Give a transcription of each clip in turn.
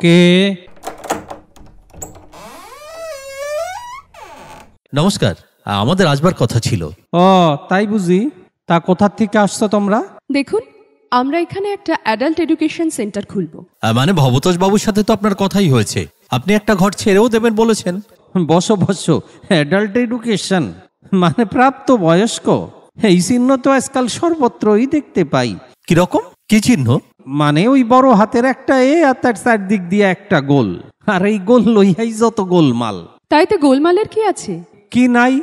কে? নমস্কার, আমাদের আসবার কথা ছিল। ও তাই বুঝি। তা কোথা থেকে আসছো তোমরা? দেখুন, আমরা এখানে একটা অ্যাডাল্ট এডুকেশন সেন্টার খুলব। মানে ভবতোষ বাবুর সাথে তো আপনার কথাই হয়েছে, আপনি একটা ঘর ছেড়েও দেবেন বলেছেন। বসো বসো। অ্যাডাল্ট এডুকেশন মানে প্রাপ্ত বয়স্ক। এই চিহ্ন তো আজকাল সর্বত্রই দেখতে পাই। কিরকম? কি চিহ্ন? মানে ওই বড় হাতের একটা এ আর তার চারদিক দিয়ে একটা গোল, আর এই গোল লইয়াই যত গোলমাল। তাইতে গোলমালের কি আছে? কি নাই?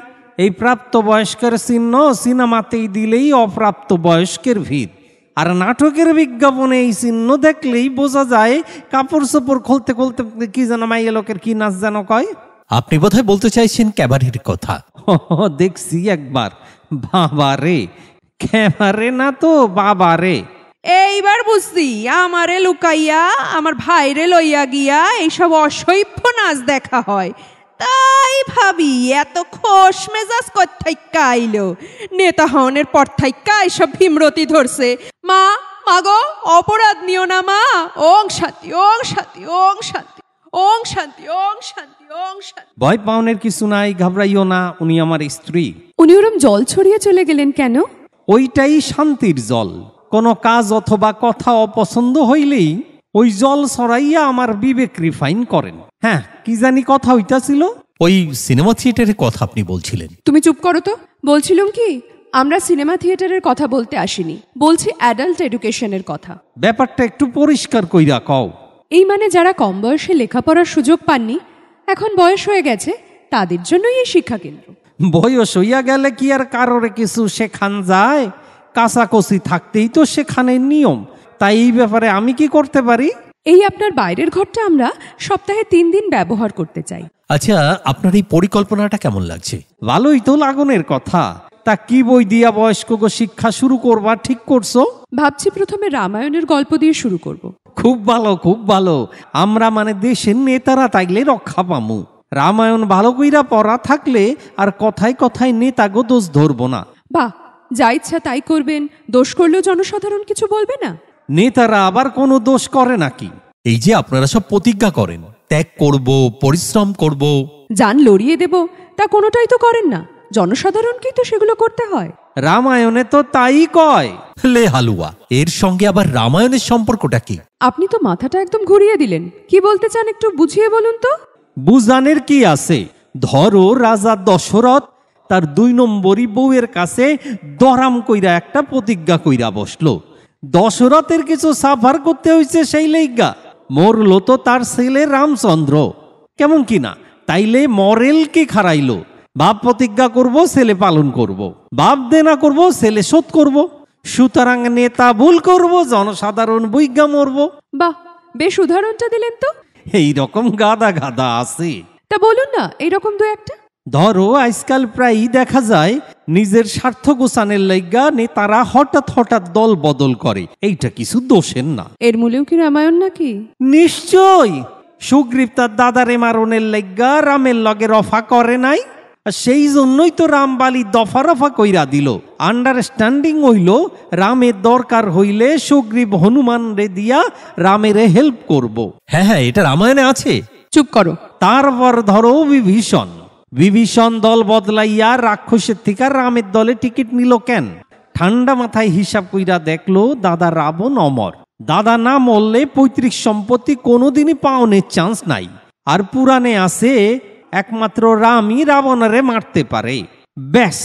এই প্রাপ্ত বয়স্কের চিহ্ন সিনেমাতেই দিলেই অপ্রাপ্ত বয়স্কের ভিড়, আর নাটকের বিজ্ঞাপনে এই চিহ্ন দেখলেই বোঝা যায় কাপড় চোপড় খুলতে খুলতে কি যেন মাইয়া লোকের কি নাচ যেন কয়। আপনি বোধহয় বলতে চাইছেন ক্যাবারের কথা। দেখছি একবার। বাবা রে, ক্যাবারে না তো বাবা রে। এইবার বুঝছি, আমারে লুকাইয়া আমার ভাইরে লইয়া গিয়া এইসব অসভ্য নাচ দেখা হয়। তাই ভাবি এত খোশ মেজাজ কোত্থাইক্কা আইলো। নেতা হওয়ানের পর থাইক্কা এইসব ভীমরতি ধরছে। মা মাগো, অপরাধ নিও না মা। ওং শান্তি, ওং শান্তি, ওং শান্তি, ওং শান্তি, ওং শান্তি, ওং শান্তি। ভয় পাওনের কিছু নাই, ঘাবড়াইও না, উনি আমার স্ত্রী। উনি ওরম জল ছড়িয়ে চলে গেলেন কেন? ওইটাই শান্তির জল। কোনো কাজ অথবা কথা অপছন্দ হইলেই ওই জল ছড়াইয়া আমার বিবেক রিফাইন করেন। হ্যাঁ, কি জানি কথা হইতাছিল। ওই সিনেমা থিয়েটারের কথা আপনি বলছিলেন। তুমি চুপ করো তো। বলছিলাম কি, আমরা সিনেমা থিয়েটারের কথা বলতে আসিনি, বলছি অ্যাডাল্ট এডুকেশনের কথা। ব্যাপারটা একটু পরিষ্কার কইরা কও। এই মানে যারা কম বয়সে লেখাপড়ার সুযোগ পাননি, এখন বয়স হয়ে গেছে, তাদের জন্যই এই শিক্ষা কেন্দ্র। বয়স হইয়া গেলে কি আর কারোরে কিছু শেখান যায়? কাছাকচি থাকতেই তো শেখানের নিয়ম। তাই এই ব্যাপারে আমি কি করতে পারি? এই আপনার বাইরের ঘরটা আমরা সপ্তাহে 3 দিন ব্যবহার করতে চাই। আচ্ছা, আপনার এই পরিকল্পনাটা কেমন লাগছে? ভালোই তো লাগনের কথা। তা কি বই দিয়া বয়স্ক শিক্ষা শুরু করবা ঠিক করছো? ভাবছি প্রথমে রামায়ণের গল্প দিয়ে শুরু করব। খুব ভালো, খুব ভালো। আমরা মানে দেশের নেতারা তাইলে রক্ষা পামু। রামায়ণ ভালো কইরা পড়া থাকলে আর কথায় কথায় নেতাগো দোষ ধরবো না। বাহ, যা ইচ্ছা তাই করবেন, দোষ করলেও জনসাধারণ কিছু বলবে না। নেতারা আবার কোনো দোষ করে নাকি? এই যে আপনারা সব প্রতিজ্ঞা করেন, ত্যাগ করব, পরিশ্রম করব, জান লড়িয়ে দেব, তা কোনোটাই তো করেন না। জনসাধারণকেই তো সেগুলো করতে হয়। রামায়ণে তো তাই কয়। লে হালুয়া, এর সঙ্গে আবার রামায়ণের সম্পর্কটা কি? আপনি তো মাথাটা একদম ঘুরিয়ে দিলেন। কি বলতে চান একটু বুঝিয়ে বলুন তো। বুঝানের কি আছে? ধরো রাজা দশরথ তার 2 নম্বরই বউয়ের কাছে দরাম কইরা একটা প্রতিজ্ঞা কইরা বসলো। দশরথের কিছু সাফার করতে হইছে, সেই লাইগা মরলো তো তার ছেলে রামচন্দ্র। কেমন কিনা? তাইলে মরেল কি খারাইলো? বাপ প্রতিজ্ঞা করব, ছেলে পালন করব। বাপ দেনা করব, ছেলে শোধ করব। সুতরাং নেতা ভুল করব, জনসাধারণ বৈজ্ঞা মরব। বাহ, বেশ উদাহরণটা দিলেন তো। এই রকম গাদা গাদা আছে। তা বলুন না এইরকম 2-1টা। ধরো আজকাল প্রায়ই দেখা যায় নিজের স্বার্থ গোছানের লাইগা নেতারা হঠাৎ হঠাৎ দল বদল করে। এইটা কিছু দোষের না। এর মূলেও কি রামায়ণ নাকি? নিশ্চয়। সুগ্রীব তার দাদারে মারণের লাইগা রামের লগে রফা করে নাই, আর সেই জন্যই তো রামবালি দফা রফা কইরা দিল। আন্ডারস্ট্যান্ডিং হইল রামের দরকার হইলে সুগ্রীব হনুমান রে দিয়া রামেরে হেল্প করব। হ্যাঁ হ্যাঁ, এটা রামায়ণে আছে। চুপ করো। তারপর ধরো বিভীষণ দল বদলাইয়া রাক্ষসের থেকে রামের দলে টিকিট নিল কেন? ঠান্ডা মাথায় হিসাব কইরা দেখলো দাদা রাবণ অমর। দাদা না মরলে পৈতৃক সম্পত্তি কোনোদিনই পাওনের চান্স নাই। আর পুরাণে আছে একমাত্র রামই রাবণারে মারতে পারে। ব্যাস,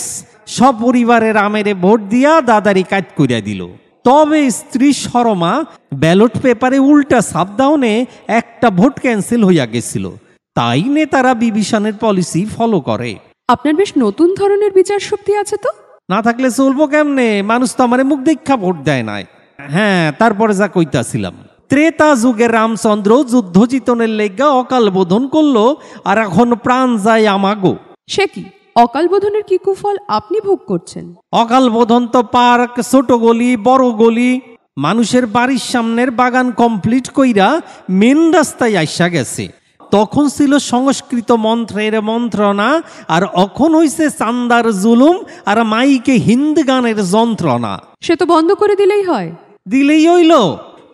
সপরিবারে রামেরে ভোট দিয়া দাদারি কাজ কইরা দিল। তবে স্ত্রী শর্মা ব্যালট পেপারে উল্টা ছাপ দাওনে একটা ভোট ক্যান্সেল হইয়া গেছিল। তাই নেতারা বিভীষণের পলিসি ফলো করে। আপনার বেশ নতুন ধরনের বিচার শক্তি আছে তো। না থাকলে চলবো কেমনে? মানুষ তো আমারে মুখ দেখা ভোট দেয় নাই। হ্যাঁ, তারপরে যা কইতাছিলাম, ত্রেতা যুগে রামচন্দ্র যুদ্ধ জিতনের লেগা অকাল বোধন করলো, আর এখন প্রাণ যায় আমাগো। সে কি অকাল বোধনের কি কুফল আপনি ভোগ করছেন? অকাল বোধন তো পার্ক, ছোট গলি, বড় গলি, মানুষের বাড়ির সামনের বাগান কমপ্লিট কইরা মেন রাস্তায় আইসা গেছে। তখন ছিল সংস্কৃত মন্ত্রের মন্ত্রণা, আর এখন হইছে চান্দার জুলুম আর মাইকে হিন্দি গানের যন্ত্রণা। সে তো বন্ধ করে দিলেই হয়। দিলেই হইল।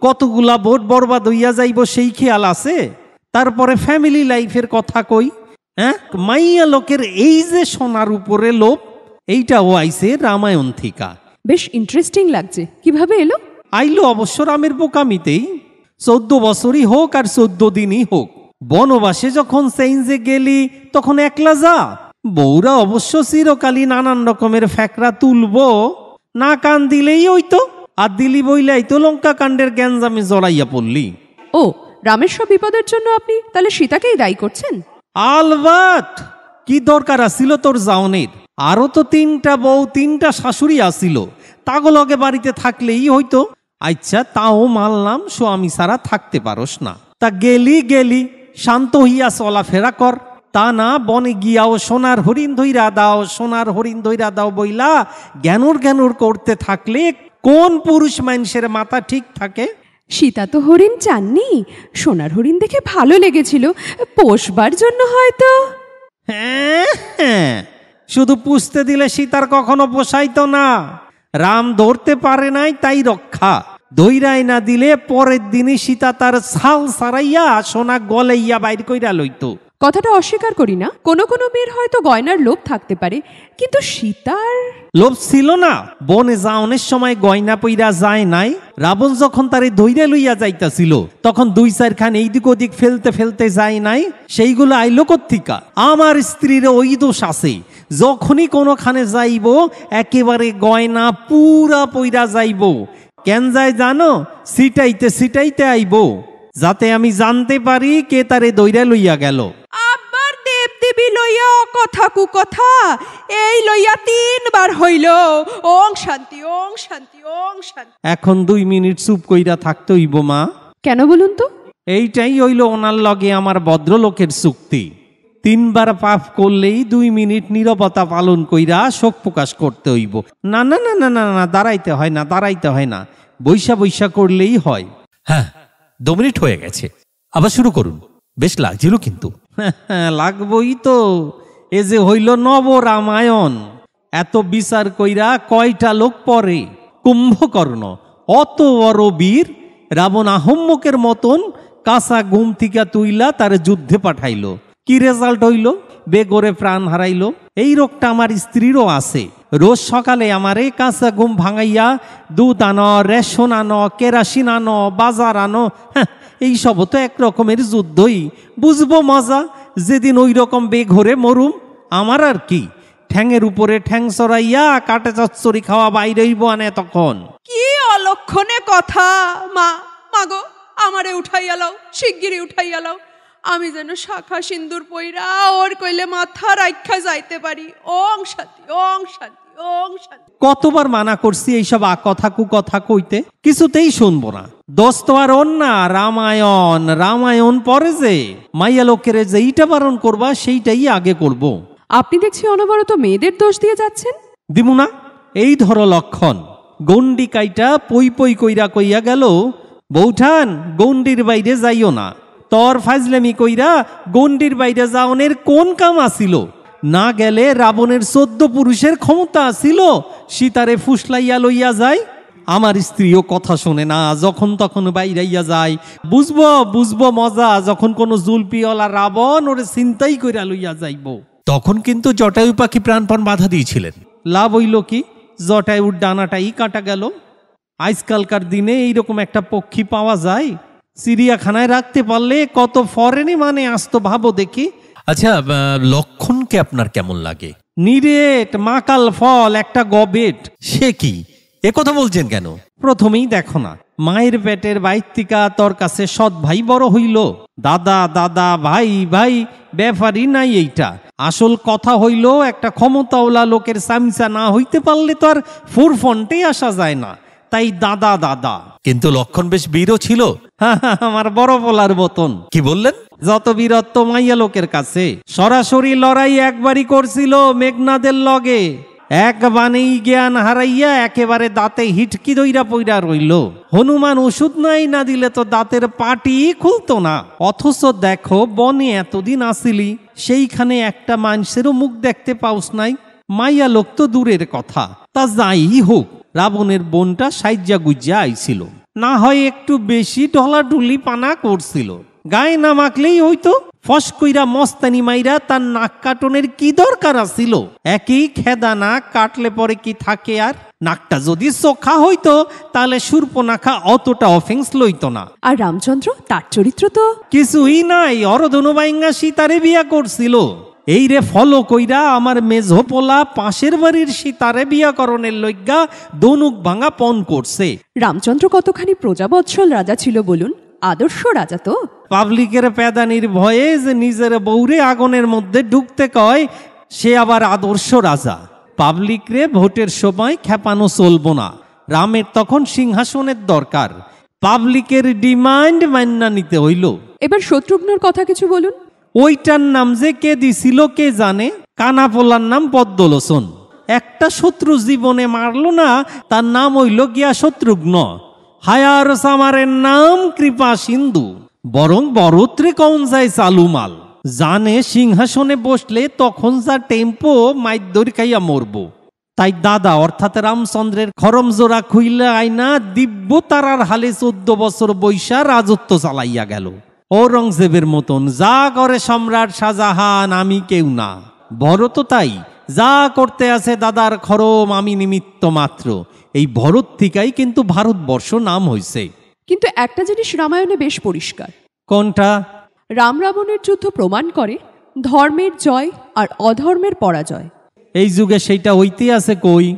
কতগুলা ভোট বরবাদ হইয়া যাইব সেই খেয়াল আছে? তারপরে ফ্যামিলি লাইফের কথা কই, হ্যাঁ? মাইয়া লোকের এই যে সোনার উপরে লোভ, এইটাও আইছে রামায়ণ থিকা। বেশ ইন্টারেস্টিং লাগছে, কিভাবে এলো? আইলো অবশ্য রামের বোকামিতেই। 14 বছরই হোক আর 14 দিনই হোক, বনবাসে যখন চেঞ্জে গেলি তখন একলা যা। বউরা অবশ্য চিরকালই নানান রকমের ফ্যাকরা তুলবো, না কান দিলেই হইতো, আর দিলি বইলাই তো লঙ্কা কাণ্ডের গ্যাঞ্জামে জড়াইয়া পড়লি। ও, রামের সব বিপদের জন্য আপনি তাহলে সীতাকেই দায়ী করছেন? আলবাত, কি দরকার আছিল তোর জাওনের? আরো তো 3টা বউ 3টা শাশুড়ি আসিল, তাগলগে বাড়িতে থাকলেই হইতো। আচ্ছা, তাও মানলাম স্বামী ছাড়া থাকতে পারস না, তা গেলি শান্ত হইয়া চলাফেরা কর। তা না বনে গিয়াও সোনার হরিণ ধইরা দাও, সোনার হরিণ ধইরা দাও বইলা জ্ঞানুর করতে থাকলে কোন পুরুষ মানুষের মাথা ঠিক থাকে? সীতা তো হরিণ চাননি, সোনার হরিণ দেখে ভালো লেগেছিল, পোষবার জন্য হয়তো। হ্যাঁ, শুধু পুষতে দিলে সীতার কখনো পোষাইতো না। রাম ধরতে পারে নাই তাই রক্ষা, ধইরাই না দিলে পরের দিনই সীতা তার ছাল সারাইয়া সোনা গলাইয়া বাইর কইরা লইতো। কথাটা অস্বীকার করি না, কোনো কোনো মেয়ের হয়তো গয়নার লোভ থাকতে পারে, কিন্তু সীতার লোভ ছিল না? বনে যাওনের সময় গয়না পইরা যায় নাই? রাবণ যখন তারে ধইরা লইয়া যাইতাছিল তখন 2-4 খান এইদিক ওদিক ফেলতে যায় নাই? সেইগুলো আইলো কোত্থিকা? আমার স্ত্রীর ওই দোষ আছে, যখনই কোনোখানে যাইব একেবারে গয়না পুরা পইরা যাইব। কেন যায় জানো? সিটাইতে আইব, যাতে আমি জানতে পারি কে তারে দইরা লইয়া গেল। আবার দেবদেবী লইয়া কথা কুকথা এই লইয়া 3 বার হইল। ওং শান্তি, ওং শান্তি, ওং শান্তি। এখন 2 মিনিট চুপ কইরা থাকতে হইব মা। কেন বলুন তো? এইটাই হইল ওনার লগে আমার ভদ্রলোকের চুক্তি। 3 বার পাপ করলেই 2 মিনিট নীরবতা পালন কইরা শোক প্রকাশ করতে হইব। না না না না না না, দাঁড়াইতে হয় না, বৈশা করলেই হয়। হ্যাঁ, 2 মিনিট হয়ে গেছে, আবার শুরু করুন। বেশ লাগছিল কিন্তু। লাগবই তো, এ যে হইল নব রামায়ণ। এত বিচার কইরা কয়টা লোক পরে? কুম্ভকর্ণ অত বড় বীর, রাবণ আহম্মকের মতন কাঁচা ঘুম থেকে তুইলা তারে যুদ্ধে পাঠাইল। কি রেজাল্ট হইল? বেগরে প্রাণ হারাইল। এই রোগটা আমার স্ত্রীরও আছে। রোজ সকালে আমারে কাঁচা ঘুম ভাঙাইয়া দুধ আনো, রেশন আনো, কেরাসিন আনো, বাজার আনো। এইসব তো এক রকমের যুদ্ধই, বুঝবো মজা যেদিন ওই রকম বেঘরে মরুম। আমার আর কি, ঠ্যাংয়ের উপরে ঠ্যাং চড়াইয়া কাটে চচ্চড়ি খাওয়া বাইরে হইব আনে তখন। কি অলক্ষণে কথা! মাগো, আমারে উঠাইয়া লাও, শিগগিরই উঠাইয়া লাও, আমি যেন শাখা সিন্দুর পইরা ওর কইলে মাথা রাইখা যাইতে পারি। ওং শান্তি, ওং শান্তি, ওং শান্তি। কতবার মানা করছি এইসব কথা কুকথা কইতে, কিছুতেই শুনবো না। দোষ তো আর ওর না, রামায়ণ পরে যে মাইয়া লোকের যেইটা বারণ করবা সেইটাই আগে করব। আপনি দেখছি অনবরত মেয়েদের দোষ দিয়ে যাচ্ছেন। দিমু না? এই ধরো লক্ষণ। গন্ডি কাইটা পই কইরা কইয়া গেল, বৌঠান গন্ডির বাইরে যাইও না। তোর ফাজলামি কইরা গন্ডির বাইরে যাওনের কোন কাম আসিল? না গেলে রাবণের 14 পুরুষের ক্ষমতা আসিল সীতারে ফুসলাইয়া লইয়া যায়। আমার স্ত্রীও কথা শোনে না, যখন তখন বাইরাইয়া যায়। বুঝবো মজা যখন কোনো জুলপিওয়ালা রাবণ ওরে চিন্তাই কইরা লইয়া যাইব। তখন কিন্তু জটায়ু পাখি প্রাণপণ বাধা দিয়েছিলেন। লাভ হইল কি? জটায়ুর ডানাটাই কাটা গেল। আজকালকার দিনে এইরকম একটা পক্ষী পাওয়া যায়? চিড়িয়াখানায় রাখতে পারলে কত ফরেনি মানে আসতো, ভাবো দেখি। আচ্ছা, লক্ষণকে আপনার কেমন লাগে? নিরেট মাকাল ফল, একটা গবেট। সে কি, এ কথা বলছেন কেন? প্রথমেই দেখো না, মায়ের পেটের বাইতিকা তোর কাছে সৎ ভাই বড় হইল। দাদা ভাই ব্যাপারই নাই এইটা। আসল কথা হইল, একটা ক্ষমতাওয়ালা লোকের চামচা না হইতে পারলে তো আর ফোরফন্টে আসা যায় না। তাই দাদা। কিন্তু লক্ষণ বেশ বীরও ছিল। আমার বড় বলার মতন। কি বললেন? যত বীরত্ব মাইয়া লোকের কাছে। সরাসরি লড়াই একবারই করছিল মেঘনাদের লগে। এক বানেই জ্ঞান হারাইয়া একেবারে দাঁতে হিটকি দইরা পইরা রইল। হনুমান ওষুধ নাই না দিলে তো দাঁতের পাটি খুলতো না। অথচ দেখো, বনে এতদিন আসিলি, সেইখানে একটা মানুষেরও মুখ দেখতে পাওস নাই। মাইয়া লোক তো দূরের কথা, তা যাই হোক, রাবণের বোনটা সাইজা গুজ্জা আইছিল। না হয় একটু বেশি ঢলাঢুলি পানা করছিল। গায়ে না মাখলেই হইতো। ফস কইরা মস্তানি মাইরা তার নাক কাটনের কি দরকার আছিল? একই খেদা নাক কাটলে পরে কি থাকে আর? নাকটা যদি চোখা হইতো তাহলে সুর্পনাখা অতটা অফেন্স লইতো না। আর রামচন্দ্র, তার চরিত্র তো কিছুই নাই, অরধনুবাইঙ্গা সীতারে বিয়া করছিল। এই রে ফলো কইরা আমার মেঝোপোলা পাশের বাড়ির সীতারে বিয়াকরণের লইগা দনুক ভাঙা পণ করছে। রামচন্দ্র কতখানি প্রজাবৎসল রাজা ছিল বলুন, আদর্শ রাজা তো। পাবলিকের প্যাদানির ভয়ে যে নিজের বউরে আগুনের মধ্যে ঢুকতে কয়, সে আবার আদর্শ রাজা। পাবলিকরে ভোটের সময় খেপানো চলবো না। রামের তখন সিংহাসনের দরকার, পাবলিকের ডিমান্ড মান্না নিতে হইল। এবার শত্রুঘ্নর কথা কিছু বলুন। ওইটার নাম যে কে দিছিল কে জানে। কানাপোলার নাম পদ্মলোচন। একটা শত্রু জীবনে মারল না, তার নাম হইল গিয়া শত্রুঘ্ন। হায়ার সামারের নাম কৃপা সিন্ধু। বরং বরত্রে কন যায় চালুমাল। জানে সিংহাসনে বসলে তখন যা টেম্পো মাইদর খাইয়া মরব। তাই দাদা অর্থাৎ রামচন্দ্রের খরম জোড়া খুইলে আইনা দিব্য তারার হালে 14 বছর বৈশা রাজত্ব চালাইয়া গেল। ঔরঙ্গজেবের মতন যা করে সম্রাট শাহজাহান, আমি কেউ না। ভরত তাই, যা করতে আছে দাদার খরম, আমি নিমিত্ত মাত্র। এই ভরত থিকাই কিন্তু ভারতবর্ষ নাম হইছে। কিন্তু একটা জিনিস রামায়ণে বেশ পরিষ্কার। কোনটা? রাম রাবণের যুদ্ধ প্রমাণ করে ধর্মের জয় আর অধর্মের পরাজয়। এই যুগে সেইটা হইতে আছে কই?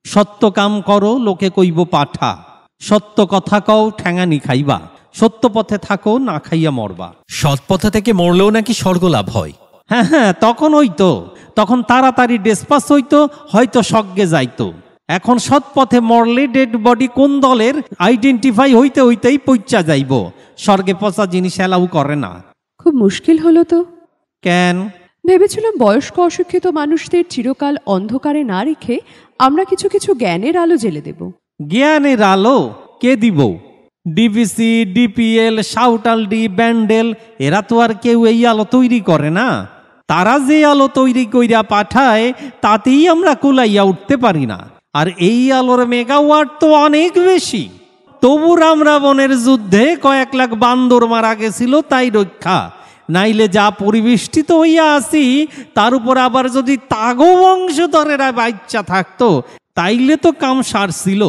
সত্য কাম করো, লোকে কইব পাঠা। সত্য কথা কও, ঠ্যাঙানি খাইবা। সত্য পথে থাকো, না খাইয়া মরবা। সৎ পথে থেকে মরলেও নাকি স্বর্গ লাভ হয়। হ্যাঁ হ্যাঁ, তখন হইতো। তখন তাড়াতাড়ি ডেসপাস হইতো, হয়তো স্বর্গে যাইতো। এখন সৎ পথে মরলে ডেড বডি কোন দলের আইডেন্টিফাই হইতে হইতেই পইচা যাইব। স্বর্গে পচা জিনিস এলাও করে না। খুব মুশকিল হলো তো। কেন? ভেবেছিলাম বয়স্ক অশিক্ষিত মানুষদের চিরকাল অন্ধকারে না রেখে আমরা কিছু কিছু জ্ঞানের আলো জ্বেলে দেব। জ্ঞানের আলো কে দিব? ডিবিসি, ডিপিএল, সাউটালডি, ব্যান্ডেল, এরা তো আর কেউ এই আলো তৈরি করে না। তারা যে আলো তৈরি কইরা পাঠায় তাতেই আমরা কুলাইয়া উঠতে পারি না। আর এই আলোর মেগাওয়াট তো অনেক বেশি। তবু রাম রাবণের যুদ্ধে কয়েক লাখ বান্দর মারা গেছিল, তাই রক্ষা। নাইলে যা পরিবেষ্টিত হইয়া আছি, তার উপর আবার যদি তাগো বংশধরেরা বাচ্চা থাকতো, তাইলে তো কাম সারছিল।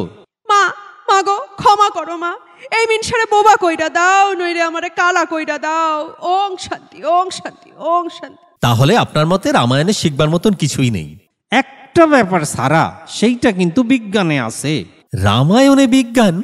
মা, মা গো, ক্ষমা করো মা। এই মিনসারে বোবা কইরা দাও, নইরে আমারে কালা কইরা দাও। ওং শান্তি, ওং শান্তি, ওং শান্তি। তাহলে আপনার মতে রামায়ণে শিখবার মতন কিছুই নেই? একটা ব্যাপার সারা, সেইটা কিন্তু বিজ্ঞানে আছে। রামায়ণে বিজ্ঞান?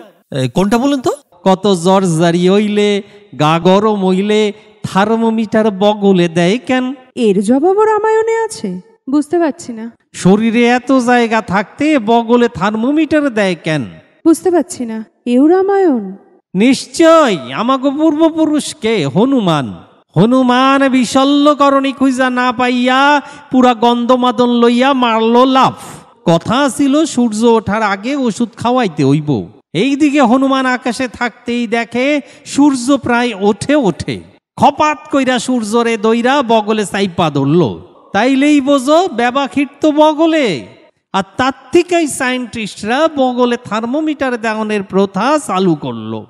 কোনটা বলুন তো? কত জ্বর জারি হইলে, গা গরম হইলে থার্মোমিটার বগলে দেয় কেন? এর জবাবও রামায়ণে আছে? বুঝতে পারছি না। শরীরে এত জায়গা থাকতে বগলে থার্মোমিটার দেয় কেন? বুঝতে পারছি না। এও রামায়ণ? নিশ্চয়। আমাকে পূর্বপুরুষকে হনুমান হনুমান বিশল্যকরণী খুঁজা না পাইয়া পুরা গন্ধমাদন লইয়া মারল লাফ। কথা ছিল সূর্য ওঠার আগে ওষুধ খাওয়াইতে হইব। এইদিকে হনুমান আকাশে থাকতেই দেখে সূর্য প্রায় ওঠে। খপাত কইরা সূর্যরে দইরা বগলে চাইপা ধরল। তাইলেই বোঝো ব্যবাখিট তো বগলে। আর তার থেকেই সায়েন্টিস্টরা বগলে থার্মোমিটার দেওয়ানোর প্রথা চালু করলো।